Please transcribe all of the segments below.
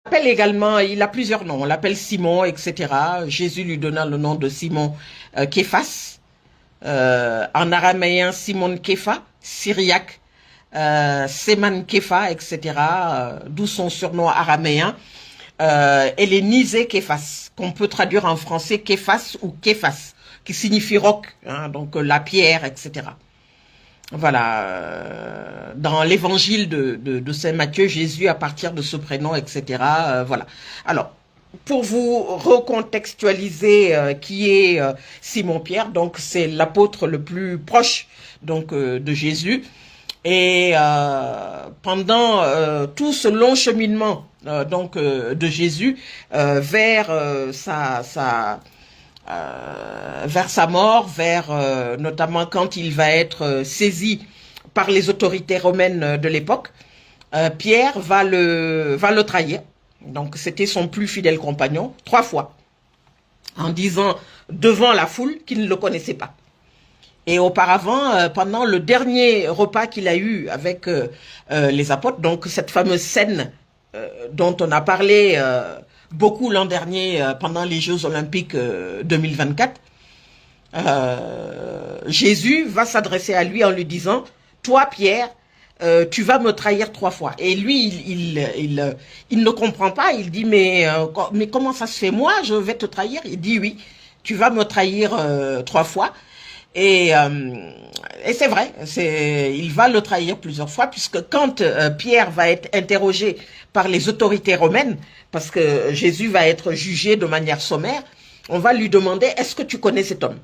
L'appelle également, il a plusieurs noms, on l'appelle Simon, etc. Jésus lui donna le nom de Simon Képhas, en araméen Simon Képha, syriaque Seman Képha, etc. D'où son surnom araméen. Et les Nisé Képhas, qu'on peut traduire en français Képhas ou Képhas, qui signifie roc, hein, donc la pierre, etc. Voilà, dans l'évangile de Saint Matthieu, Jésus, à partir de ce prénom, etc. Voilà. Alors, pour vous recontextualiser qui est Simon-Pierre, donc c'est l'apôtre le plus proche donc de Jésus. Et pendant tout ce long cheminement donc de Jésus vers vers sa mort, vers notamment quand il va être saisi par les autorités romaines de l'époque, Pierre va le trahir. Donc c'était son plus fidèle compagnon, 3 fois, en disant devant la foule qu'il ne le connaissait pas. Et auparavant, pendant le dernier repas qu'il a eu avec les apôtres, donc cette fameuse scène dont on a parlé beaucoup l'an dernier pendant les Jeux Olympiques 2024, Jésus va s'adresser à lui en lui disant « Toi, Pierre, tu vas me trahir 3 fois. » Et lui, il ne comprend pas, il dit « Mais comment ça se fait? Moi, je vais te trahir ?» Il dit « Oui, tu vas me trahir 3 fois. » Et c'est vrai, il va le trahir plusieurs fois, puisque quand Pierre va être interrogé par les autorités romaines, parce que Jésus va être jugé de manière sommaire, on va lui demander « Est-ce que tu connais cet homme ?»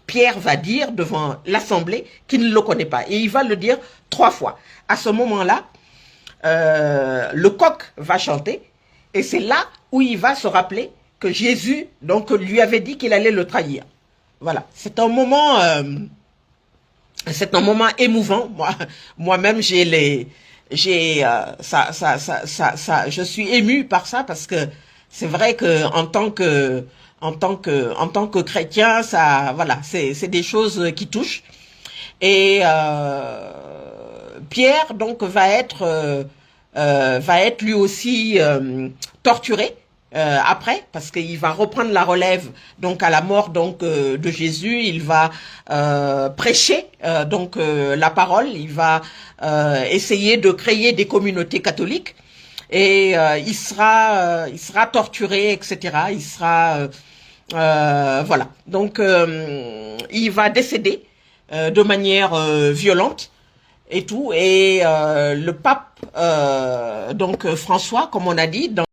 Pierre va dire devant l'assemblée qu'il ne le connaît pas. Et il va le dire 3 fois. À ce moment-là, le coq va chanter, et c'est là où il va se rappeler que Jésus donc, lui avait dit qu'il allait le trahir. Voilà, c'est un moment émouvant. Moi-même, je suis ému par ça parce que c'est vrai que en tant que chrétien, ça, voilà, c'est des choses qui touchent. Et Pierre donc va être lui aussi torturé. Après, parce qu'il va reprendre la relève donc à la mort donc de Jésus, il va prêcher donc la parole, il va essayer de créer des communautés catholiques et il sera torturé, etc. Il sera voilà, donc il va décéder de manière violente et tout, et le pape donc François, comme on a dit dans